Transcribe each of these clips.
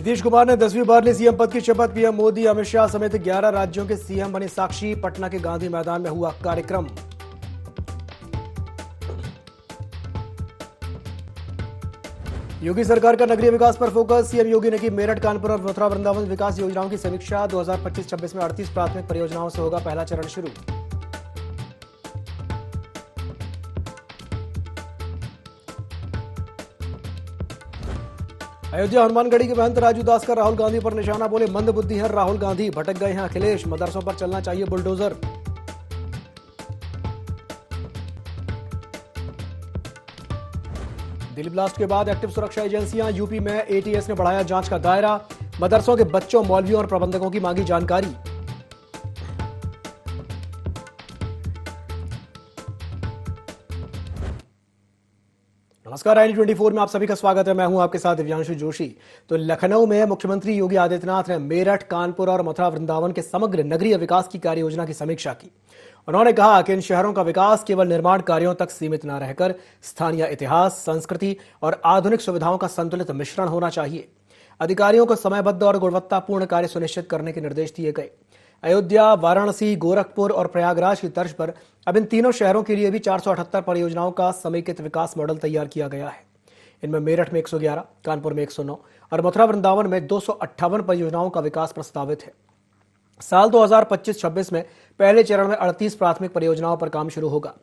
नीतीश कुमार ने 10वीं बार ली सीएम पद की शपथ। पीएम मोदी, अमित शाह समेत 11 राज्यों के सीएम बने साक्षी। पटना के गांधी मैदान में हुआ कार्यक्रम। योगी सरकार का नगरीय विकास पर फोकस। सीएम योगी ने की मेरठ, कानपुर और मथुरा वृंदावन विकास योजनाओं की समीक्षा। 2025-26 में 38 प्राथमिक परियोजनाओं से होगा पहला चरण शुरू। अयोध्या हनुमानगढ़ी के महंत राजू दास का राहुल गांधी पर निशाना। बोले, मंद बुद्धि है राहुल गांधी, भटक गए हैं अखिलेश, मदरसों पर चलना चाहिए बुलडोजर। दिल्ली ब्लास्ट के बाद एक्टिव सुरक्षा एजेंसियां। यूपी में एटीएस ने बढ़ाया जांच का दायरा। मदरसों के बच्चों, मौलवियों और प्रबंधकों की मांगी जानकारी। नमस्कार, IND24 में आप सभी का स्वागत है। मैं हूं आपके साथ दिव्यांशु जोशी। तो लखनऊ में मुख्यमंत्री योगी आदित्यनाथ ने मेरठ, कानपुर और मथुरा वृंदावन के समग्र नगरीय विकास की कार्य योजना की समीक्षा की। उन्होंने कहा कि इन शहरों का विकास केवल निर्माण कार्यों तक सीमित न रहकर स्थानीय इतिहास, संस्कृति और आधुनिक सुविधाओं का संतुलित मिश्रण होना चाहिए। अधिकारियों को समयबद्ध और गुणवत्तापूर्ण कार्य सुनिश्चित करने के निर्देश दिए गए। अयोध्या, वाराणसी, गोरखपुर और प्रयागराज की तर्ज पर अब इन तीनों शहरों के लिए भी 478 परियोजनाओं का समेकित विकास मॉडल तैयार किया गया है। इनमें मेरठ में 111, कानपुर में 109 और मथुरा वृंदावन में 258 परियोजनाओं का विकास प्रस्तावित है। साल 2025-26 में पहले चरण में 38 प्राथमिक परियोजनाओं पर काम शुरू होगा।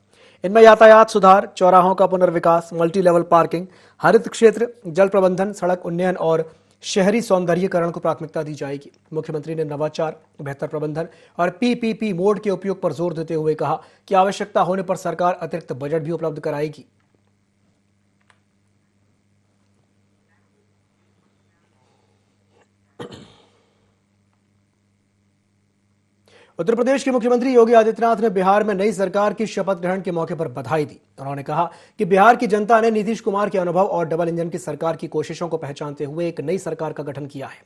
इनमें यातायात सुधार, चौराहों का पुनर्विकास, मल्टी लेवल पार्किंग, हरित क्षेत्र, जल प्रबंधन, सड़क उन्नयन और शहरी सौंदर्यीकरण को प्राथमिकता दी जाएगी। मुख्यमंत्री ने नवाचार, बेहतर प्रबंधन और PPP मोड के उपयोग पर जोर देते हुए कहा कि आवश्यकता होने पर सरकार अतिरिक्त बजट भी उपलब्ध कराएगी। उत्तर प्रदेश के मुख्यमंत्री योगी आदित्यनाथ ने बिहार में नई सरकार की शपथ ग्रहण के मौके पर बधाई दी। उन्होंने कहा कि बिहार की जनता ने नीतीश कुमार के अनुभव और डबल इंजन की सरकार की कोशिशों को पहचानते हुए एक नई सरकार का गठन किया है।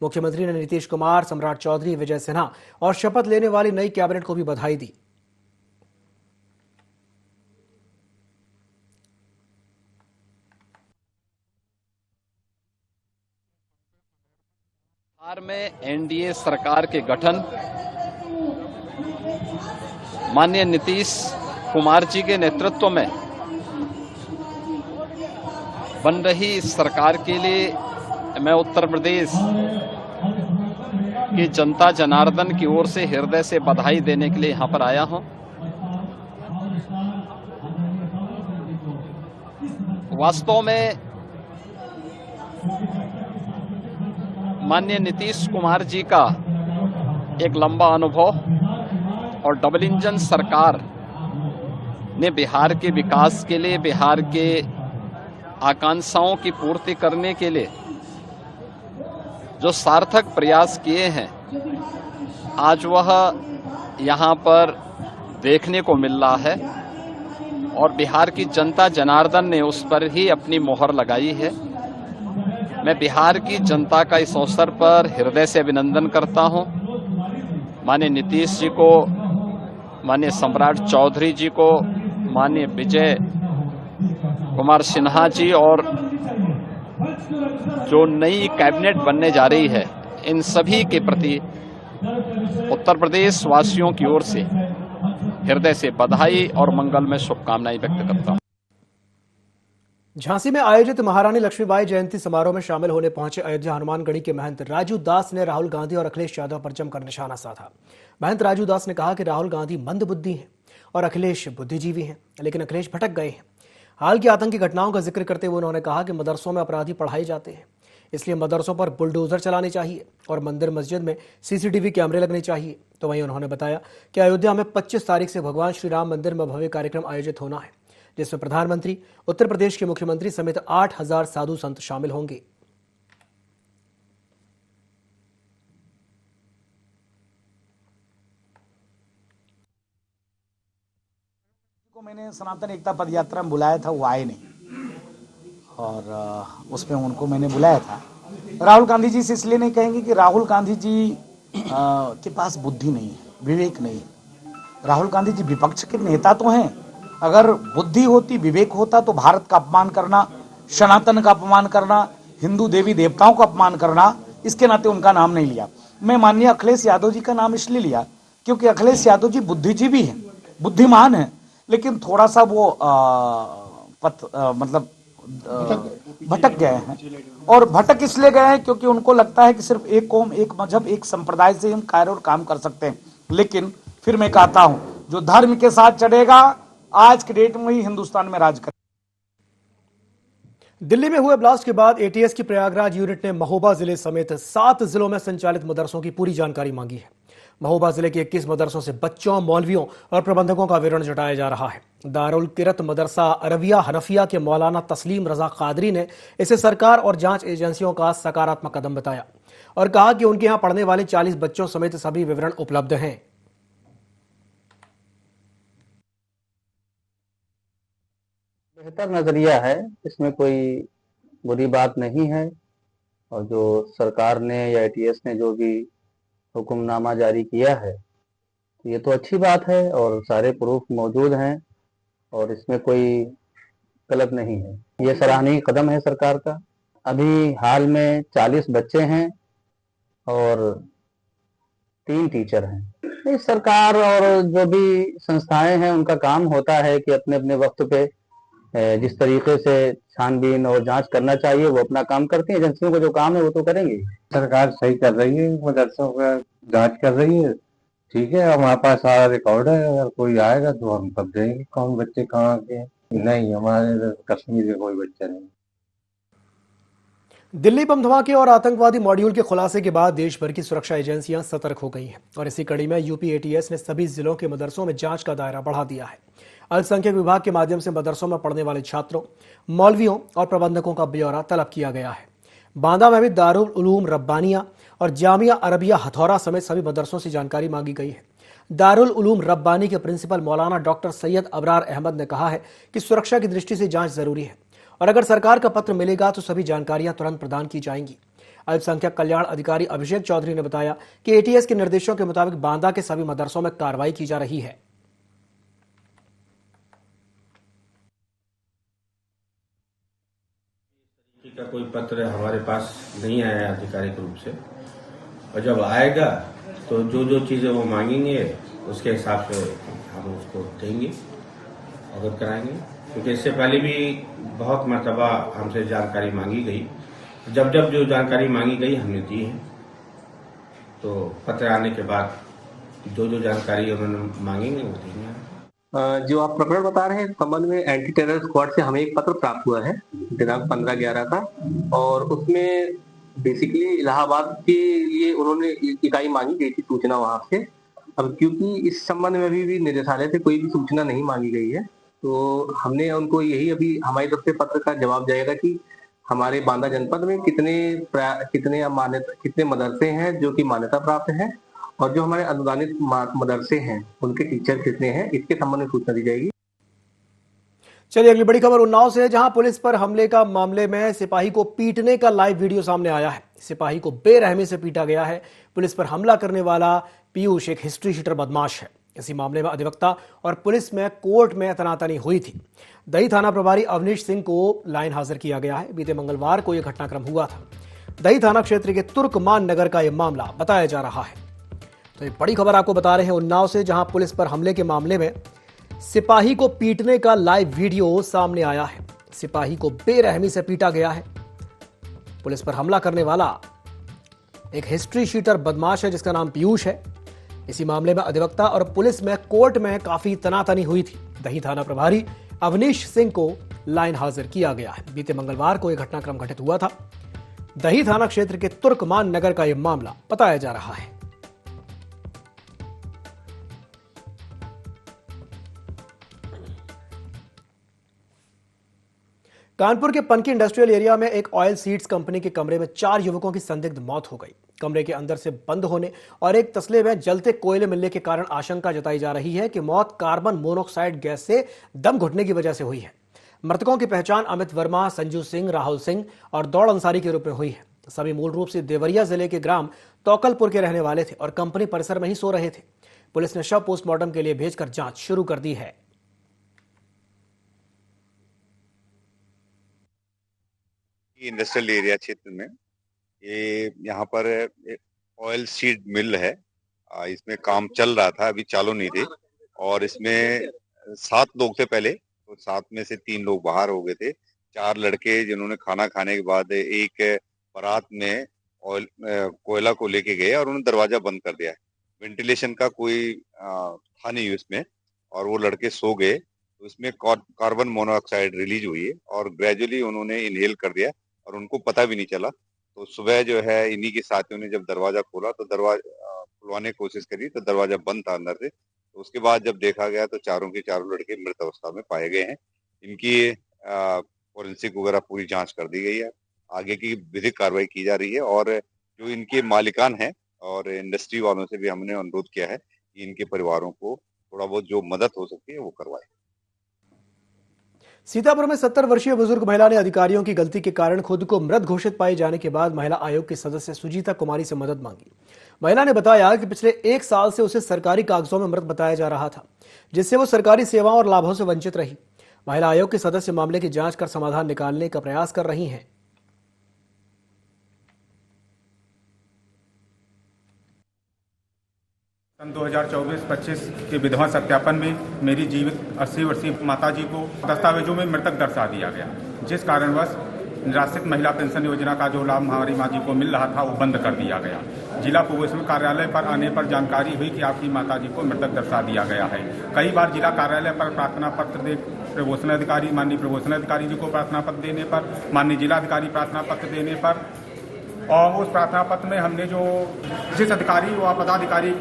मुख्यमंत्री ने नीतीश कुमार, सम्राट चौधरी, विजय सिन्हा और शपथ लेने वाली नई कैबिनेट को भी बधाई दी। बिहार में NDA सरकार के गठन माननीय नीतीश कुमार जी के नेतृत्व में बन रही सरकार के लिए मैं उत्तर प्रदेश की जनता जनार्दन की ओर से हृदय से बधाई देने के लिए यहां पर आया हूं। वास्तव में माननीय नीतीश कुमार जी का एक लंबा अनुभव और डबल इंजन सरकार ने बिहार के विकास के लिए, बिहार के आकांक्षाओं की पूर्ति करने के लिए जो सार्थक प्रयास किए हैं, आज वह यहाँ पर देखने को मिल रहा है और बिहार की जनता जनार्दन ने उस पर ही अपनी मोहर लगाई है। मैं बिहार की जनता का इस अवसर पर हृदय से अभिनंदन करता हूं। माननीय नीतीश जी को, माननीय सम्राट चौधरी जी को, माननीय विजय कुमार सिन्हा जी और जो नई कैबिनेट बनने जा रही है, इन सभी के प्रति उत्तर प्रदेश वासियों की ओर से हृदय से बधाई और मंगल में शुभकामनाएं व्यक्त करता हूं। झांसी में आयोजित महारानी लक्ष्मीबाई जयंती समारोह में शामिल होने पहुंचे अयोध्या हनुमानगढ़ी के महंत राजू दास ने राहुल गांधी और अखिलेश यादव पर जमकर निशाना साधा। महंत राजू दास ने कहा कि राहुल गांधी मंद बुद्धि हैं और अखिलेश बुद्धिजीवी हैं, लेकिन अखिलेश भटक गए हैं। हाल की आतंकी घटनाओं का जिक्र करते हुए उन्होंने कहा कि मदरसों में अपराधी पढ़ाए जाते हैं, इसलिए मदरसों पर बुलडोजर चलाने चाहिए और मंदिर मस्जिद में CCTV कैमरे लगने चाहिए। तो वहीं उन्होंने बताया कि अयोध्या में 25 तारीख से भगवान श्री राम मंदिर में भव्य कार्यक्रम आयोजित होना है, जिसमें प्रधानमंत्री, उत्तर प्रदेश के मुख्यमंत्री समेत 8000 साधु संत शामिल होंगे। मैंने सनातन एकता पद यात्रा में बुलाया था, वो आए नहीं और उसमें उनको मैंने बुलाया था। राहुल गांधी जी से इसलिए नहीं कहेंगे कि राहुल गांधी जी के पास बुद्धि नहीं है, विवेक नहीं है। राहुल गांधी जी विपक्ष के नेता तो हैं, अगर बुद्धि होती, विवेक होता तो भारत का अपमान करना, सनातन का अपमान करना, हिंदू देवी देवताओं का अपमान करना इसके नाते उनका नाम नहीं लिया। मैं माननीय अखिलेश यादव जी का नाम इसलिए लिया क्योंकि अखिलेश यादव जी बुद्धिजीवी हैं, बुद्धिमान हैं, लेकिन थोड़ा सा वो मतलब भटक गए हैं। और भटक इसलिए गए हैं क्योंकि उनको लगता है कि सिर्फ एक कौम, एक मजहब, एक संप्रदाय से हम कार्य और काम कर सकते हैं। लेकिन फिर मैं कहता हूं, जो धर्म के साथ चढ़ेगा आज के डेट में ही हिंदुस्तान में राज करेगा। दिल्ली में हुए ब्लास्ट के बाद एटीएस की प्रयागराज यूनिट ने महोबा जिले समेत 7 जिलों में संचालित मदरसों की पूरी जानकारी मांगी है। महोबा जिले के 21 मदरसों से बच्चों, मौलवियों और प्रबंधकों का विवरण जुटाया जा रहा है। दारुल किरत मदरसा अरबिया हनफिया के मौलाना तस्लीम रजा कादरी ने इसे सरकार और जांच एजेंसियों का सकारात्मक कदम बताया और कहा कि उनके यहां पढ़ने वाले 40 बच्चों समेत सभी विवरण उपलब्ध हैं। बेहतर नजरिया है, इसमें कोई बुरी बात नहीं है। और जो सरकार ने या एटीएस ने जो भी हुक्मनामा जारी किया है, ये तो अच्छी बात है और सारे प्रूफ मौजूद हैं और इसमें कोई गलत नहीं है। ये सराहनीय कदम है सरकार का। अभी हाल में 40 बच्चे हैं और 3 टीचर हैं। इस सरकार और जो भी संस्थाएं हैं उनका काम होता है कि अपने अपने वक्त पे जिस तरीके से छानबीन और जांच करना चाहिए वो अपना काम करती है। एजेंसियों का जो काम है वो तो करेंगे। सरकार सही कर रही है, मदरसों का जांच कर रही है। ठीक है, हमारे पास सारा रिकॉर्ड है, अगर कोई आएगा तो हम तब देंगे कौन बच्चे कहाँ के हैं। नहीं, हमारे इधर कश्मीर के कोई बच्चा नहीं। दिल्ली बम धमाके और आतंकवादी मॉड्यूल के खुलासे के बाद देश भर की सुरक्षा एजेंसियां सतर्क हो गई हैं और इसी कड़ी में यूपी एटीएस ने सभी जिलों के मदरसों में जांच का दायरा बढ़ा दिया है। अल्पसंख्यक विभाग के माध्यम से मदरसों में पढ़ने वाले छात्रों, मौलवियों और प्रबंधकों का ब्यौरा तलब किया गया है। बांदा में भी दारुल उलूम रब्बानिया और जामिया अरबिया हथौरा समेत सभी मदरसों से जानकारी मांगी गई है। दारुल उलूम रब्बानी के प्रिंसिपल मौलाना डॉक्टर सैयद अबरार अहमद ने कहा है कि सुरक्षा की दृष्टि से जांच जरूरी है और अगर सरकार का पत्र मिलेगा तो सभी जानकारियां तुरंत प्रदान की जाएंगी। अल्पसंख्यक कल्याण अधिकारी अभिषेक चौधरी ने बताया कि एटीएस के निर्देशों के मुताबिक बांदा के सभी मदरसों में कार्रवाई की जा रही है। का कोई पत्र हमारे पास नहीं आया है आधिकारिक रूप से, और जब आएगा तो जो जो चीज़ें वो मांगेंगे उसके हिसाब से हम उसको देंगे, अवगत कराएंगे। क्योंकि इससे पहले भी बहुत मर्तबा हमसे जानकारी मांगी गई, जब जब जो जानकारी मांगी गई हमने दी है। तो पत्र आने के बाद जो जो जानकारी उन्होंने मांगेंगे वो देंगे। जो आप प्रकरण बता रहे हैं इस संबंध में एंटी टेरर स्क्वाड से हमें एक पत्र प्राप्त हुआ है दिनांक 15/11 का, और उसमें बेसिकली इलाहाबाद के लिए उन्होंने इकाई मांगी गई थी, सूचना वहां से। अब क्योंकि इस संबंध में अभी भी निदेशालय से कोई भी सूचना नहीं मांगी गई है, तो हमने उनको यही अभी हमारी तरफ से पत्र का जवाब जाएगा कि हमारे बांदा जनपद में कितने मदरसे हैं जो कि मान्यता प्राप्त हैं, और जो हमारे अनुदानित मदरसे हैं उनके टीचर कितने हैं, इसके संबंध में सूचना दी जाएगी। चलिए अगली बड़ी खबर उन्नाव से है, जहां पुलिस पर हमले का मामले में सिपाही को पीटने का लाइव वीडियो सामने आया है। सिपाही को बेरहमी से पीटा गया है। पुलिस पर हमला करने वाला पीयूष एक हिस्ट्री शीटर बदमाश है। इसी मामले में अधिवक्ता और पुलिस में कोर्ट में तनातनी हुई थी। दही थाना प्रभारी अवनीश सिंह को लाइन हाजिर किया गया है। बीते मंगलवार को यह घटनाक्रम हुआ था। दही थाना क्षेत्र के तुर्कमान नगर का यह मामला बताया जा रहा है। तो एक बड़ी खबर आपको बता रहे हैं उन्नाव से, जहां पुलिस पर हमले के मामले में सिपाही को पीटने का लाइव वीडियो सामने आया है। सिपाही को बेरहमी से पीटा गया है। पुलिस पर हमला करने वाला एक हिस्ट्री शीटर बदमाश है जिसका नाम पीयूष है। इसी मामले में अधिवक्ता और पुलिस में कोर्ट में काफी तनातनी हुई थी। दही थाना प्रभारी अवनीश सिंह को लाइन हाजिर किया गया है। बीते मंगलवार को यह घटनाक्रम घटित हुआ था। दही थाना क्षेत्र के तुर्कमान नगर का यह मामला बताया जा रहा है। कानपुर के पनकी इंडस्ट्रियल एरिया में एक ऑयल सीड्स कंपनी के कमरे में 4 युवकों की संदिग्ध मौत हो गई। कमरे के अंदर से बंद होने और एक तसले में जलते कोयले मिलने के कारण आशंका जताई जा रही है कि मौत कार्बन मोनोऑक्साइड गैस से दम घुटने की वजह से हुई है। मृतकों की पहचान अमित वर्मा, संजू सिंह, राहुल सिंह और दौड़ अंसारी के रूप में हुई है। सभी मूल रूप से देवरिया जिले के ग्राम तौकलपुर के रहने वाले थे और कंपनी परिसर में ही सो रहे थे। पुलिस ने शव पोस्टमार्टम के लिए भेजकर जांच शुरू कर दी है। इंडस्ट्रियल एरिया क्षेत्र में ये यहाँ पर ऑयल सीड मिल है। इसमें काम चल रहा था, अभी चालू नहीं थे। और इसमें 7 लोग थे पहले, तो 7 में से 3 लोग बाहर हो गए थे। 4 लड़के जिन्होंने खाना खाने के बाद एक बारात में ऑयल कोयला को लेके गए और उन्होंने दरवाजा बंद कर दिया। वेंटिलेशन का कोई था नहीं उसमें, और वो लड़के सो गए। तो इसमें कार्बन मोनोऑक्साइड रिलीज हुई है और ग्रेजुअली उन्होंने इनहेल कर दिया और उनको पता भी नहीं चला। तो सुबह जो है इन्हीं के साथियों ने जब दरवाजा खोला तो दरवाजा खुलवाने की कोशिश करी तो दरवाजा बंद था अंदर से। तो उसके बाद जब देखा गया तो चारों के चारों लड़के मृत अवस्था में पाए गए हैं। इनकी फोरेंसिक वगैरह पूरी जांच कर दी गई है। आगे की विधिक कार्रवाई की जा रही है और जो इनके मालिकान हैं और इंडस्ट्री वालों से भी हमने अनुरोध किया है कि इनके परिवारों को थोड़ा बहुत जो मदद हो सकती है वो करवाए। सीतापुर में 70 वर्षीय बुजुर्ग महिला ने अधिकारियों की गलती के कारण खुद को मृत घोषित पाए जाने के बाद महिला आयोग की सदस्य सुजीता कुमारी से मदद मांगी। महिला ने बताया कि पिछले 1 साल से उसे सरकारी कागजों में मृत बताया जा रहा था, जिससे वो सरकारी सेवाओं और लाभों से वंचित रही। महिला आयोग के सदस्य मामले की जांच कर समाधान निकालने का प्रयास कर रही हैं। सन 2024-25 के विधवा सत्यापन में मेरी जीवित 80 वर्षीय माताजी को दस्तावेजों में मृतक दर्शा दिया गया, जिस कारणवश निराश्रित महिला पेंशन योजना का जो लाभ हमारी माँ जी को मिल रहा था वो बंद कर दिया गया। जिला प्रोबेशनर कार्यालय पर आने पर जानकारी हुई कि आपकी माताजी को मृतक दर्शा दिया गया है। कई बार जिला कार्यालय पर प्रार्थना पत्र दे प्रबोधन अधिकारी माननीय प्रबोधन अधिकारी जी को प्रार्थना पत्र देने पर, माननीय जिलाधिकारी प्रार्थना पत्र देने पर, और उस प्रार्थना पत्र में हमने जो जिस अधिकारी व पदाधिकारी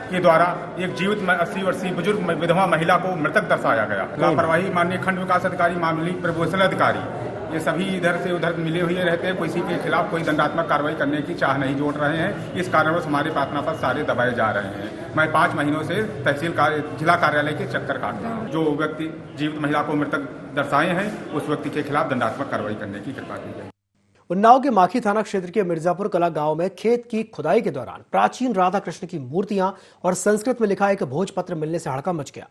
के द्वारा एक जीवित 80 वर्षीय बुजुर्ग विधवा महिला को मृतक दर्शाया गया, लापरवाही माननीय खंड विकास अधिकारी मामले प्रबोधन अधिकारी ये सभी इधर से उधर मिले हुए रहते हैं। किसी के खिलाफ कोई दंडात्मक कार्रवाई करने की चाह नहीं जोड़ रहे हैं। इस कारणवश हमारे प्रार्थना पत्र सारे दबाए जा रहे हैं। मैं 5 महीनों से तहसील जिला कार्यालय के चक्कर काट रहा हूँ। जो व्यक्ति जीवित महिला को मृतक दर्शाए हैं उस व्यक्ति के खिलाफ दंडात्मक कार्रवाई करने की कृपा की जाए। उन्नाव के माखी थाना क्षेत्र के मिर्जापुर कला गांव में खेत की खुदाई के दौरान प्राचीन राधा कृष्ण की मूर्तियां और संस्कृत में लिखा एक भोजपत्र मिलने से हड़कंप मच गया।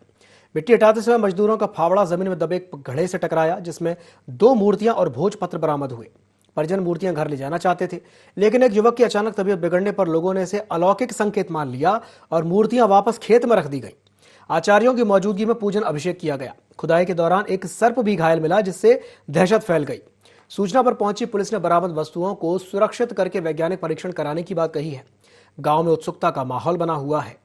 मिट्टी हटाते समय मजदूरों का फावड़ा जमीन में दबे एक घड़े से टकराया, जिसमें 2 मूर्तियां और भोजपत्र बरामद हुए। परिजन मूर्तियां घर ले जाना चाहते थे, लेकिन एक युवक की अचानक तबीयत बिगड़ने पर लोगों ने इसे अलौकिक संकेत मान लिया और मूर्तियां वापस खेत में रख दी गई। आचार्यों की मौजूदगी में पूजन अभिषेक किया गया। खुदाई के दौरान एक सर्प भी घायल मिला, जिससे दहशत फैल गई। सूचना पर पहुंची पुलिस ने बरामद वस्तुओं को सुरक्षित करके वैज्ञानिक परीक्षण कराने की बात कही है। गांव में उत्सुकता का माहौल बना हुआ है।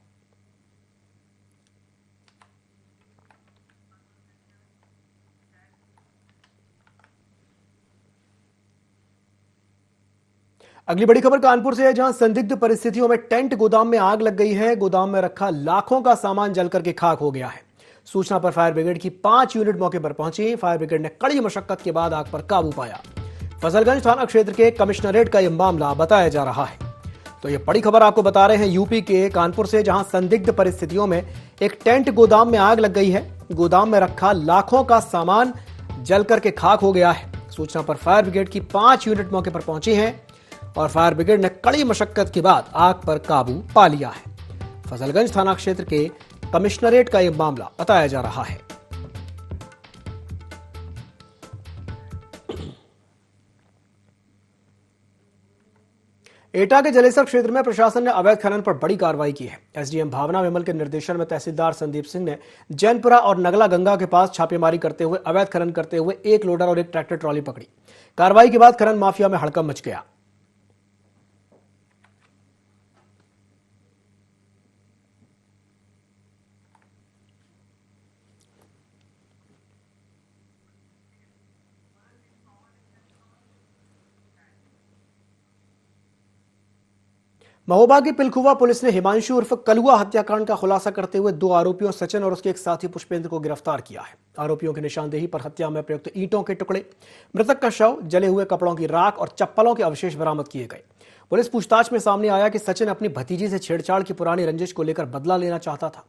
अगली बड़ी खबर कानपुर से है, जहां संदिग्ध परिस्थितियों में टेंट गोदाम में आग लग गई है। गोदाम में रखा लाखों का सामान जलकर के खाक हो गया है। सूचना पर फायर ब्रिगेड की 5 यूनिट मौके पर पहुंची। फायर ब्रिगेड ने कड़ी मशक्कत के बाद आग पर काबू पाया। फजलगंज थाना क्षेत्र के कमिश्नरेट का यह मामला बताया जा रहा है। तो ये बड़ी खबर आपको बता रहे हैं यूपी के कानपुर से, जहां संदिग्ध परिस्थितियों में एक टेंट गोदाम में आग लग गई है। गोदाम में रखा लाखों का सामान जलकर के खाक हो गया है। सूचना पर फायर ब्रिगेड की 5 यूनिट मौके पर पहुंची हैं और फायर ब्रिगेड ने कड़ी मशक्कत के बाद आग पर काबू पा लिया है। फजलगंज थाना क्षेत्र के कमिश्नरेट का यह मामला बताया जा रहा है। एटा के जलेसर क्षेत्र में प्रशासन ने अवैध खनन पर बड़ी कार्रवाई की है। एसडीएम भावना विमल के निर्देशन में तहसीलदार संदीप सिंह ने जैनपुरा और नगला गंगा के पास छापेमारी करते हुए अवैध खनन करते हुए एक लोडर और एक ट्रैक्टर ट्रॉली पकड़ी। कार्रवाई के बाद खनन माफिया में हड़कंप मच गया। महोबा की पिलखुवा पुलिस ने हिमांशु उर्फ कलुआ हत्याकांड का खुलासा करते हुए 2 आरोपियों सचिन और उसके एक साथी पुष्पेंद्र को गिरफ्तार किया है। आरोपियों की निशानदेही पर हत्या में प्रयुक्त ईंटों के टुकड़े, मृतक का शव, जले हुए कपड़ों की राख और चप्पलों के अवशेष बरामद किए गए। पुलिस पूछताछ में सामने आया कि सचिन अपनी भतीजी से छेड़छाड़ की पुरानी रंजिश को लेकर बदला लेना चाहता था।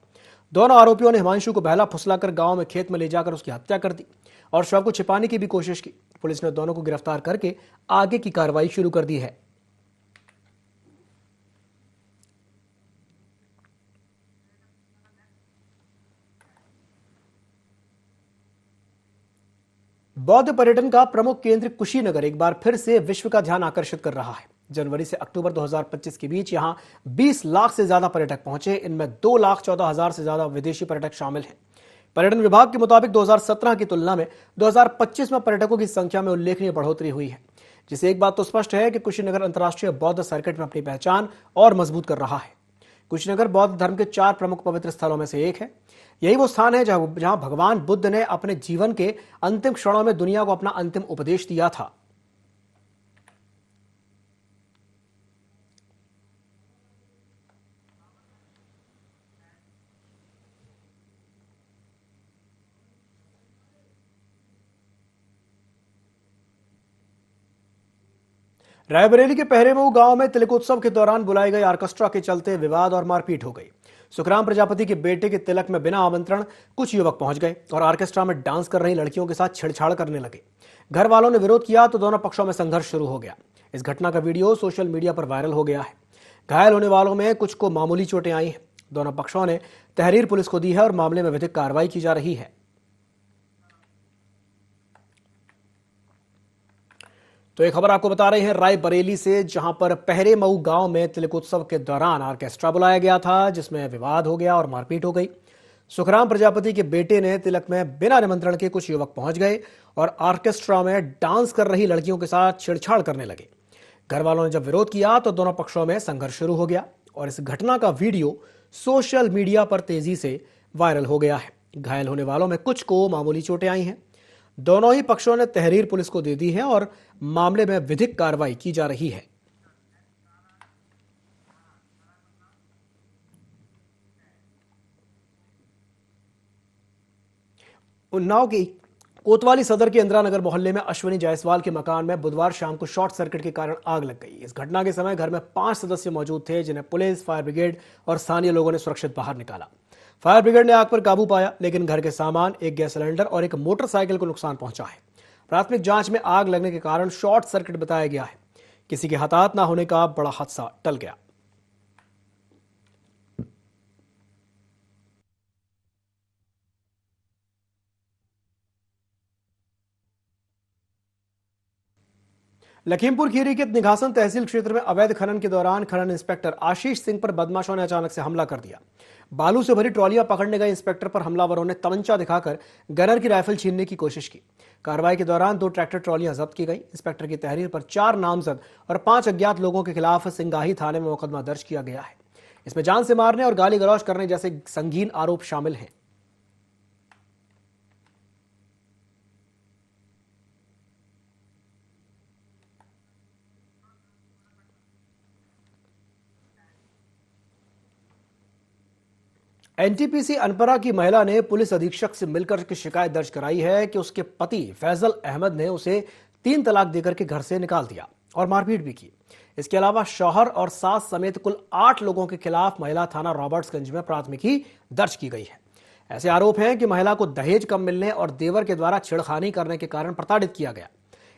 दोनों आरोपियों ने हिमांशु को बहला फुसलाकर गांव में खेत में ले जाकर उसकी हत्या कर दी और शव को छिपाने की भी कोशिश की। पुलिस ने दोनों को गिरफ्तार करके आगे की कार्रवाई शुरू कर दी है। बौद्ध पर्यटन का प्रमुख केंद्र कुशीनगर एक बार फिर से विश्व का ध्यान आकर्षित कर रहा है। जनवरी से अक्टूबर 2025 के बीच यहां 20 लाख से ज्यादा पर्यटक पहुंचे। इनमें 2,14,000 से ज्यादा विदेशी पर्यटक शामिल हैं। पर्यटन विभाग के मुताबिक 2017 की तुलना में 2025 में पर्यटकों की संख्या में उल्लेखनीय बढ़ोतरी हुई है, जिससे एक बात तो स्पष्ट है कि कुशीनगर अंतर्राष्ट्रीय बौद्ध सर्किट में अपनी पहचान और मजबूत कर रहा है। कुशीनगर बौद्ध धर्म के 4 प्रमुख पवित्र स्थलों में से एक है। यही वो स्थान है जहां भगवान बुद्ध ने अपने जीवन के अंतिम क्षणों में दुनिया को अपना अंतिम उपदेश दिया था। रायबरेली के पहरेमऊ गांव में तिलकोत्सव के दौरान बुलाई गई ऑर्केस्ट्रा के चलते विवाद और मारपीट हो गई। सुखराम प्रजापति के बेटे के तिलक में बिना आमंत्रण कुछ युवक पहुंच गए और ऑर्केस्ट्रा में डांस कर रही लड़कियों के साथ छेड़छाड़ करने लगे। घर वालों ने विरोध किया तो दोनों पक्षों में संघर्ष शुरू हो गया। इस घटना का वीडियो सोशल मीडिया पर वायरल हो गया है। घायल होने वालों में कुछ को मामूली चोटें आई हैं। दोनों पक्षों ने तहरीर पुलिस को दी है और मामले में विधिक कार्रवाई की जा रही है। तो एक खबर आपको बता रहे हैं रायबरेली से, जहां पर पहरेमऊ गांव में तिलकोत्सव के दौरान ऑर्केस्ट्रा बुलाया गया था, जिसमें विवाद हो गया और मारपीट हो गई। सुखराम प्रजापति के बेटे ने तिलक में बिना निमंत्रण के कुछ युवक पहुंच गए और ऑर्केस्ट्रा में डांस कर रही लड़कियों के साथ छेड़छाड़ करने लगे। घर वालों ने जब विरोध किया तो दोनों पक्षों में संघर्ष शुरू हो गया और इस घटना का वीडियो सोशल मीडिया पर तेजी से वायरल हो गया है। घायल होने वालों में कुछ को मामूली चोटें आई हैं। दोनों ही पक्षों ने तहरीर पुलिस को दे दी है और मामले में विधिक कार्रवाई की जा रही है। उन्नाव की कोतवाली सदर के इंदिरानगर मोहल्ले में अश्विनी जायसवाल के मकान में बुधवार शाम को शॉर्ट सर्किट के कारण आग लग गई। इस घटना के समय घर में 5 सदस्य मौजूद थे, जिन्हें पुलिस, फायर ब्रिगेड और स्थानीय लोगों ने सुरक्षित बाहर निकाला। फायर ब्रिगेड ने आग पर काबू पाया, लेकिन घर के सामान, एक गैस सिलेंडर और एक मोटरसाइकिल को नुकसान पहुंचा है। प्राथमिक जांच में आग लगने के कारण शॉर्ट सर्किट बताया गया है। किसी के हताहत न होने का बड़ा हादसा टल गया। लखीमपुर खीरी के निघासन तहसील क्षेत्र में अवैध खनन के दौरान खनन इंस्पेक्टर आशीष सिंह पर बदमाशों ने अचानक से हमला कर दिया। बालू से भरी ट्रॉलियां पकड़ने गए इंस्पेक्टर पर हमलावरों ने तमंचा दिखाकर गनर की राइफल छीनने की कोशिश की। कार्रवाई के दौरान 2 ट्रैक्टर ट्रॉलियां जब्त की गई। इंस्पेक्टर की तहरीर पर 4 नामजद और 5 अज्ञात लोगों के खिलाफ सिंगाही थाने में मुकदमा दर्ज किया गया है। इसमें जान से मारने और गाली गलौज करने जैसे संगीन आरोप शामिल हैं। एनटीपीसी अनपरा की महिला ने पुलिस अधीक्षक से मिलकर की शिकायत दर्ज कराई है कि उसके पति फैजल अहमद ने उसे 3 तलाक देकर के घर से निकाल दिया और मारपीट भी की। इसके अलावा शौहर और सास समेत कुल 8 लोगों के खिलाफ महिला थाना रॉबर्ट्सगंज में प्राथमिकी दर्ज की गई है। ऐसे आरोप हैं कि महिला को दहेज कम मिलने और देवर के द्वारा छेड़खानी करने के कारण प्रताड़ित किया गया।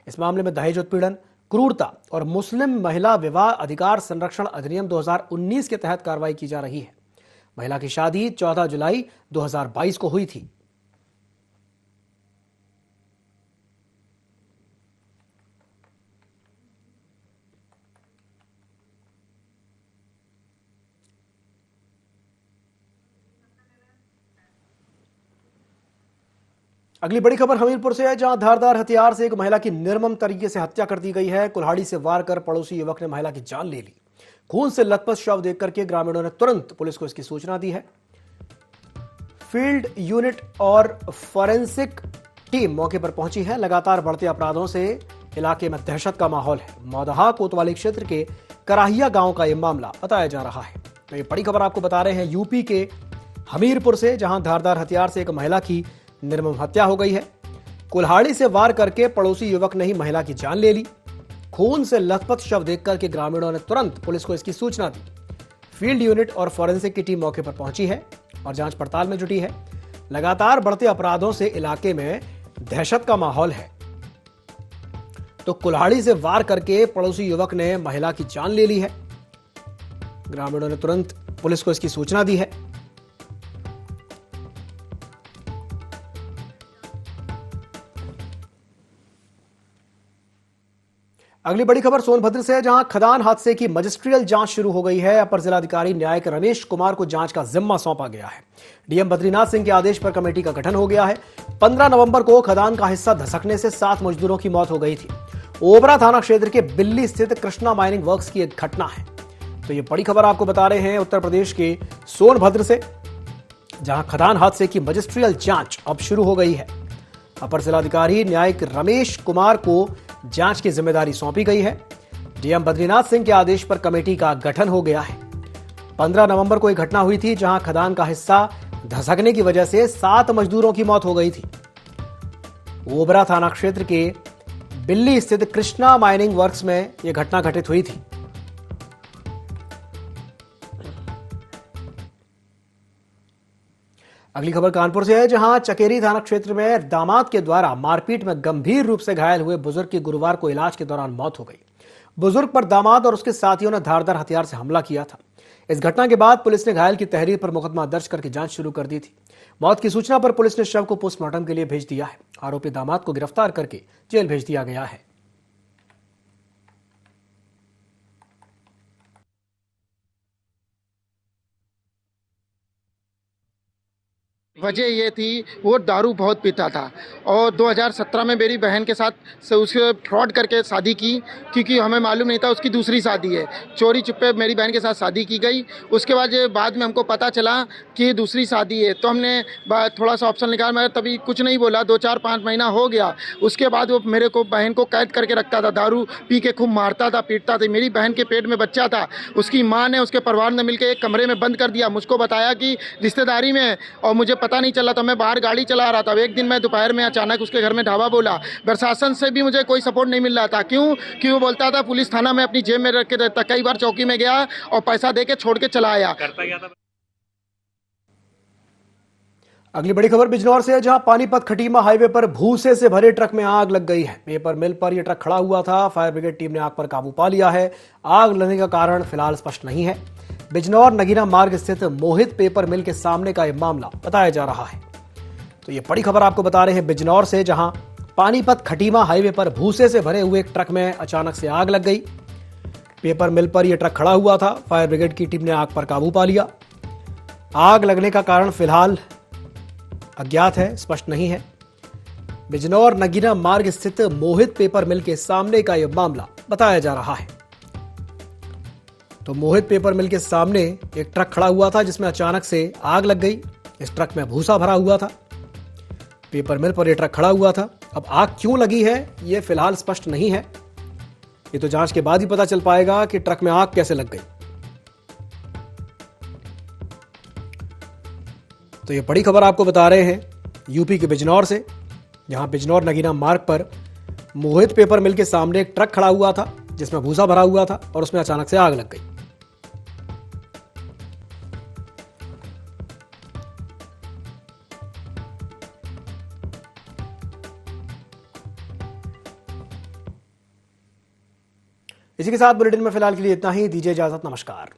इस मामले में दहेज उत्पीड़न, क्रूरता और मुस्लिम महिला विवाह अधिकार संरक्षण अधिनियम 2019 के तहत कार्रवाई की जा रही है। महिला की शादी 14 जुलाई 2022 को हुई थी। अगली बड़ी खबर हमीरपुर से है, जहां धारदार हथियार से एक महिला की निर्मम तरीके से हत्या कर दी गई है। कुल्हाड़ी से वार कर पड़ोसी युवक ने महिला की जान ले ली। खून से लथपथ शव देख करके ग्रामीणों ने तुरंत पुलिस को इसकी सूचना दी है। फील्ड यूनिट और फॉरेंसिक टीम मौके पर पहुंची है। लगातार बढ़ते अपराधों से इलाके में दहशत का माहौल है। मौदहा कोतवाली क्षेत्र के कराहिया गांव का यह मामला बताया जा रहा है। तो ये बड़ी खबर आपको बता रहे हैं यूपी के हमीरपुर से, जहां धारदार हथियार से एक महिला की निर्मम हत्या हो गई है। कुल्हाड़ी से वार करके पड़ोसी युवक ने ही महिला की जान ले ली। खून से लथपथ शव देखकर के ग्रामीणों ने तुरंत पुलिस को इसकी सूचना दी। फील्ड यूनिट और फॉरेंसिक की टीम मौके पर पहुंची है और जांच पड़ताल में जुटी है। लगातार बढ़ते अपराधों से इलाके में दहशत का माहौल है, तो कुल्हाड़ी से वार करके पड़ोसी युवक ने महिला की जान ले ली है। ग्रामीणों ने तुरंत पुलिस को इसकी सूचना दी है। अगली बड़ी खबर सोनभद्र से है, जहां खदान हादसे की मजिस्ट्रियल जांच शुरू हो गई है। अपर जिलाधिकारी न्यायिक रमेश कुमार को जांच का जिम्मा सौंपा गया है। डीएम बद्रीनाथ सिंह के आदेश पर कमेटी का गठन हो गया है। 15 नवंबर को खदान का हिस्सा धसकने से 7 मजदूरों की मौत हो गई थी। ओबरा थाना क्षेत्र के बिल्ली स्थित कृष्णा माइनिंग वर्क्स की एक घटना है। तो ये बड़ी खबर आपको बता रहे हैं उत्तर प्रदेश के सोनभद्र से, जहां खदान हादसे की मजिस्ट्रियल जांच अब शुरू हो गई है। अपर जिलाधिकारी न्यायिक रमेश कुमार को जांच की जिम्मेदारी सौंपी गई है। डीएम बद्रीनाथ सिंह के आदेश पर कमेटी का गठन हो गया है। 15 नवंबर को एक घटना हुई थी, जहां खदान का हिस्सा धसकने की वजह से 7 मजदूरों की मौत हो गई थी। ओबरा थाना क्षेत्र के बिल्ली स्थित कृष्णा माइनिंग वर्क्स में यह घटना घटित हुई थी। अगली खबर कानपुर से है, जहां चकेरी थाना क्षेत्र में दामाद के द्वारा मारपीट में गंभीर रूप से घायल हुए बुजुर्ग की गुरुवार को इलाज के दौरान मौत हो गई। बुजुर्ग पर दामाद और उसके साथियों ने धारदार हथियार से हमला किया था। इस घटना के बाद पुलिस ने घायल की तहरीर पर मुकदमा दर्ज करके जांच शुरू कर दी थी। मौत की सूचना पर पुलिस ने शव को पोस्टमार्टम के लिए भेज दिया है। आरोपी दामाद को गिरफ्तार करके जेल भेज दिया गया है। वजह ये थी, वो दारू बहुत पीता था और 2017 में मेरी बहन के साथ उसके फ्रॉड करके शादी की, क्योंकि हमें मालूम नहीं था उसकी दूसरी शादी है। चोरी छुपे मेरी बहन के साथ शादी की गई। उसके बाद में हमको पता चला कि दूसरी शादी है, तो हमने थोड़ा सा ऑप्शन निकाला, मगर तभी कुछ नहीं बोला। 2-4-5 महीना हो गया। उसके बाद वो मेरे को बहन को कैद करके रखता था, दारू पी के खूब मारता था, पीटता था। मेरी बहन के पेट में बच्चा था, उसकी माँ ने उसके परिवार ने मिलकर एक कमरे में बंद कर दिया। मुझको बताया कि रिश्तेदारी में, और मुझे पता नहीं चला था। मैं बाहर गाड़ी चला रहा था। एक दिन मैं दोपहर में अचानक उसके घर में ढाबा बोला। प्रशासन से भी मुझे कोई सपोर्ट नहीं मिल रहा था। क्यों वो बोलता था पुलिस थाना में अपनी जेब में रख के रहता। कई बार चौकी में गया और पैसा दे के छोड़ के चला आया। अगली बड़ी खबर बिजनौर से है, जहां पानीपत खटीमा हाईवे पर भूसे से भरे ट्रक में आग लग गई है। पेपर मिल पर यह ट्रक खड़ा हुआ था। फायर ब्रिगेड टीम ने आग पर काबू पा लिया है। आग लगने का कारण फिलहाल स्पष्ट नहीं है। बिजनौर नगीना मार्ग स्थित मोहित पेपर मिल के सामने का यह मामला बताया जा रहा है। तो ये बड़ी खबर आपको बता रहे हैं बिजनौर से, जहां पानीपत खटीमा हाईवे पर भूसे से भरे हुए एक ट्रक में अचानक से आग लग गई। पेपर मिल पर यह ट्रक खड़ा हुआ था। फायर ब्रिगेड की टीम ने आग पर काबू पा लिया। आग लगने का कारण फिलहाल अज्ञात है, स्पष्ट नहीं है। बिजनौर नगीना मार्ग स्थित मोहित पेपर मिल के सामने का यह मामला बताया जा रहा है। तो मोहित पेपर मिल के सामने एक ट्रक खड़ा हुआ था, जिसमें अचानक से आग लग गई। इस ट्रक में भूसा भरा हुआ था। पेपर मिल पर यह ट्रक खड़ा हुआ था। अब आग क्यों लगी है, यह फिलहाल स्पष्ट नहीं है। ये तो जांच के बाद ही पता चल पाएगा कि ट्रक में आग कैसे लग गई। तो ये बड़ी खबर आपको बता रहे हैं यूपी के बिजनौर से, जहां बिजनौर नगीना मार्ग पर मोहित पेपर मिल के सामने एक ट्रक खड़ा हुआ था, जिसमें भूसा भरा हुआ था और उसमें अचानक से आग लग गई। इसी के साथ बुलेटिन में फिलहाल के लिए इतना ही। दीजिए इजाजत, नमस्कार।